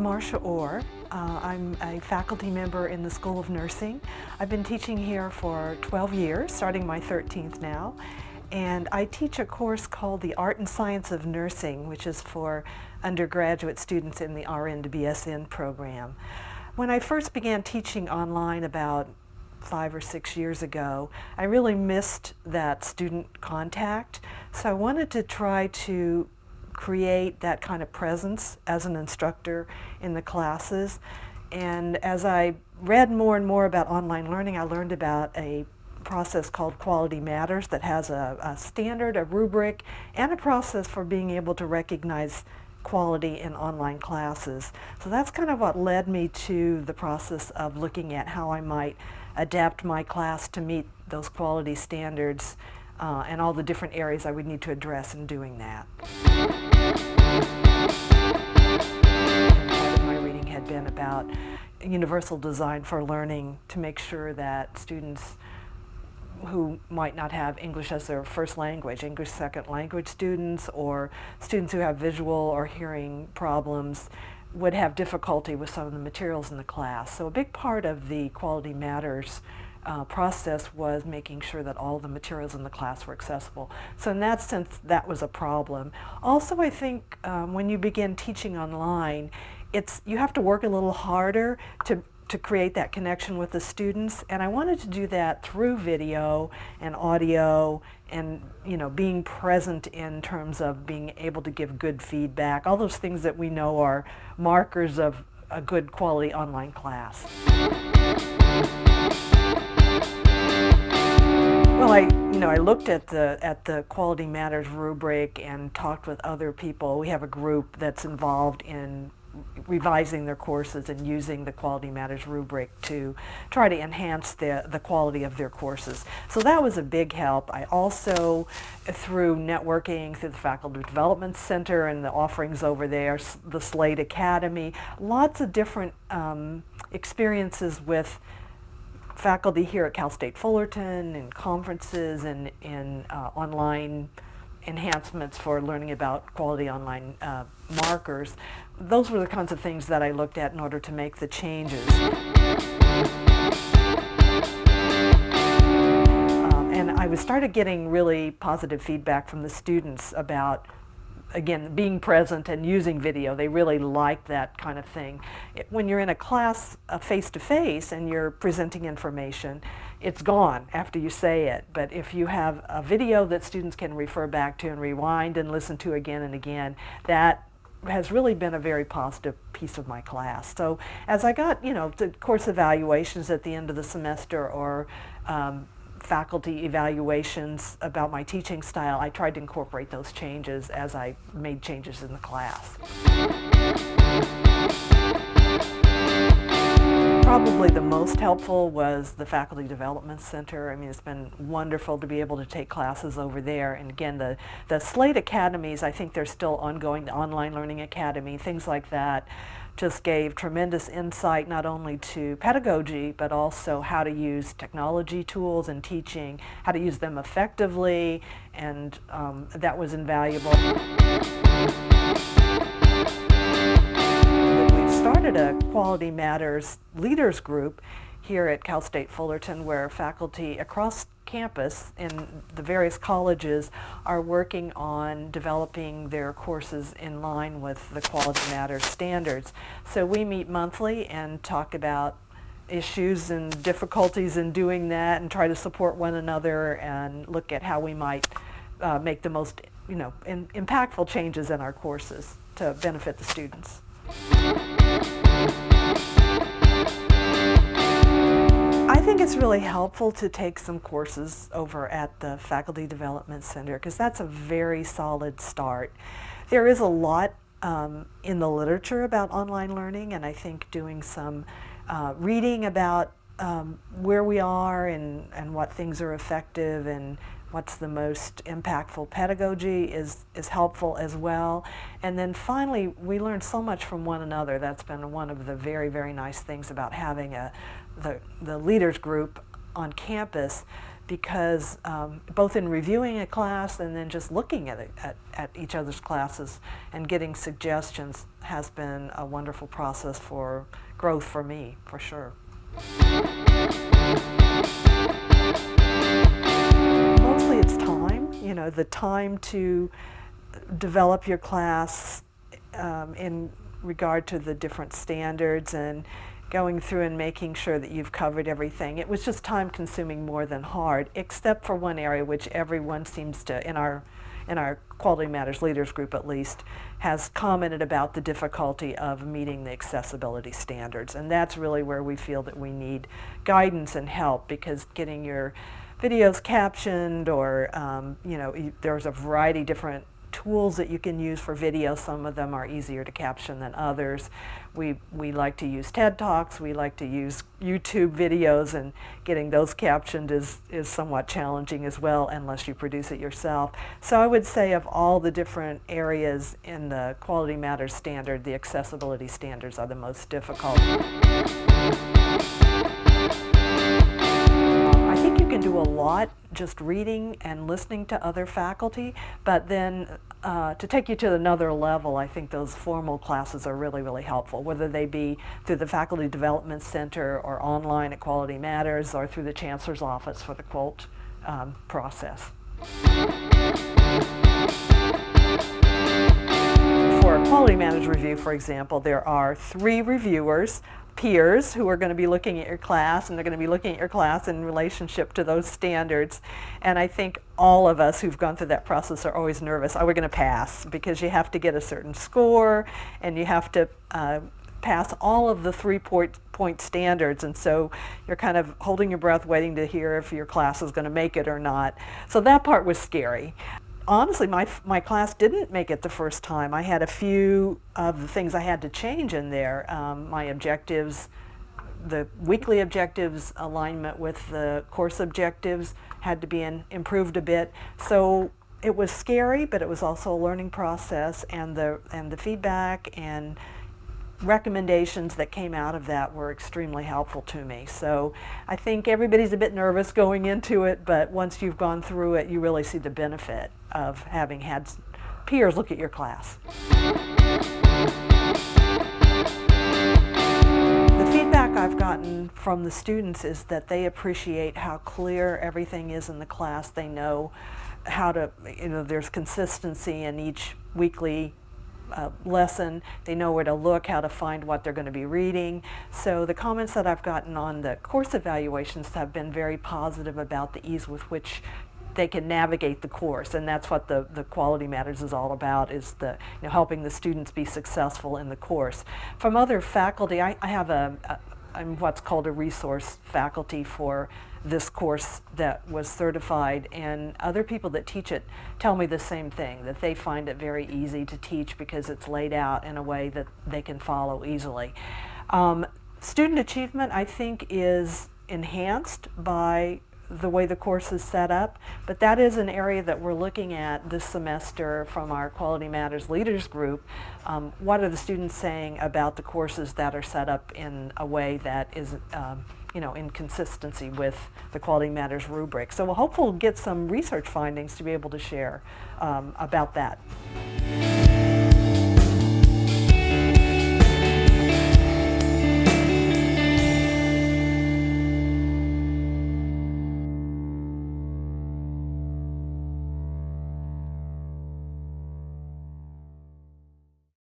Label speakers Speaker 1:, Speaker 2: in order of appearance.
Speaker 1: Marsha Orr. I'm a faculty member in the School of Nursing. I've been teaching here for 12 years, starting my 13th now. And I teach a course called the Art and Science of Nursing, which is for undergraduate students in the RN to BSN program. When I first began teaching online about 5 or 6 years ago, I really missed that student contact. So I wanted to try to create that kind of presence as an instructor in the classes. And as I read more and more about online learning, I learned about a process called Quality Matters that has a standard, a rubric, and a process for being able to recognize quality in online classes. So that's kind of what led me to the process of looking at how I might adapt my class to meet those quality standards and all the different areas I would need to address in doing that. Part of my reading had been about universal design for learning to make sure that students who might not have English as their first language, English second language students, or students who have visual or hearing problems would have difficulty with some of the materials in the class. So a big part of the Quality Matters process was making sure that all the materials in the class were accessible. So in that sense, that was a problem. Also, I think when you begin teaching online, you have to work a little harder to create that connection with the students, and I wanted to do that through video and audio and being present in terms of being able to give good feedback, all those things that we know are markers of a good quality online class. Well, I looked at the Quality Matters rubric and talked with other people. We have a group that's involved in revising their courses and using the Quality Matters rubric to try to enhance the quality of their courses. So that was a big help. I also, through networking through the Faculty Development Center and the offerings over there, the Slate Academy, lots of different experiences with faculty here at Cal State Fullerton and conferences and online enhancements for learning about quality online markers. Those were the kinds of things that I looked at in order to make the changes. And I started getting really positive feedback from the students about, again, being present and using video. They really like that kind of thing. When you're in a class face-to-face and you're presenting information, it's gone after you say it. But if you have a video that students can refer back to and rewind and listen to again and again, that has really been a very positive piece of my class. So as I got, the course evaluations at the end of the semester or faculty evaluations about my teaching style, I tried to incorporate those changes as I made changes in the class. Probably the most helpful was the Faculty Development Center. I mean, it's been wonderful to be able to take classes over there. And again, the Slate Academies, I think they're still ongoing, the Online Learning Academy, things like that, just gave tremendous insight not only to pedagogy, but also how to use technology tools in teaching, how to use them effectively, and that was invaluable. Started a Quality Matters Leaders Group here at Cal State Fullerton, where faculty across campus in the various colleges are working on developing their courses in line with the Quality Matters standards. So we meet monthly and talk about issues and difficulties in doing that and try to support one another and look at how we might make the most impactful changes in our courses to benefit the students. I think it's really helpful to take some courses over at the Faculty Development Center because that's a very solid start. There is a lot in the literature about online learning, and I think doing some reading about where we are and what things are effective and what's the most impactful pedagogy is helpful as well. And then finally, we learn so much from one another. That's been one of the very, very nice things about having the leaders group on campus, because both in reviewing a class and then just looking at it, at each other's classes and getting suggestions has been a wonderful process for growth for me, for sure. Mostly it's time, you know, the time to develop your class in regard to the different standards and going through and making sure that you've covered everything. It was just time consuming more than hard, except for one area which everyone seems to, in our Quality Matters Leaders group at least, has commented about the difficulty of meeting the accessibility standards. And that's really where we feel that we need guidance and help, because getting your videos captioned or, you know, there's a variety of different tools that you can use for video. Some of them are easier to caption than others. We like to use TED Talks, we like to use YouTube videos, and getting those captioned is somewhat challenging as well unless you produce it yourself. So I would say of all the different areas in the Quality Matters standard, the accessibility standards are the most difficult. I think you can do a lot just reading and listening to other faculty, but then to take you to another level, I think those formal classes are really, really helpful, whether they be through the Faculty Development Center or online at Quality Matters or through the Chancellor's Office for the QOLT process. For a Quality Matters review, for example, there are 3 reviewers, peers, who are going to be looking at your class, and they're going to be looking at your class in relationship to those standards. And I think all of us who've gone through that process are always nervous. Are we going to pass? Because you have to get a certain score, and you have to pass all of the 3-point standards, and so you're kind of holding your breath waiting to hear if your class is going to make it or not. So that part was scary. Honestly, my class didn't make it the first time. I had a few of the things I had to change in there. My objectives, the weekly objectives alignment with the course objectives had to be improved a bit. So it was scary, but it was also a learning process, and the feedback and recommendations that came out of that were extremely helpful to me. So I think everybody's a bit nervous going into it, but once you've gone through it, you really see the benefit of having had peers look at your class. The feedback I've gotten from the students is that they appreciate how clear everything is in the class. They know how to, you know, there's consistency in each weekly lesson. They know where to look, how to find what they're going to be reading. So the comments that I've gotten on the course evaluations have been very positive about the ease with which they can navigate the course, and that's what the Quality Matters is all about, is the, you know, helping the students be successful in the course. From other faculty, I have I'm what's called a resource faculty for this course that was certified, and other people that teach it tell me the same thing, that they find it very easy to teach because it's laid out in a way that they can follow easily. Student achievement, I think, is enhanced by the way the course is set up, but that is an area that we're looking at this semester from our Quality Matters Leaders group. What are the students saying about the courses that are set up in a way that is you know, in consistency with the Quality Matters rubric. So we'll hopefully get some research findings to be able to share about that.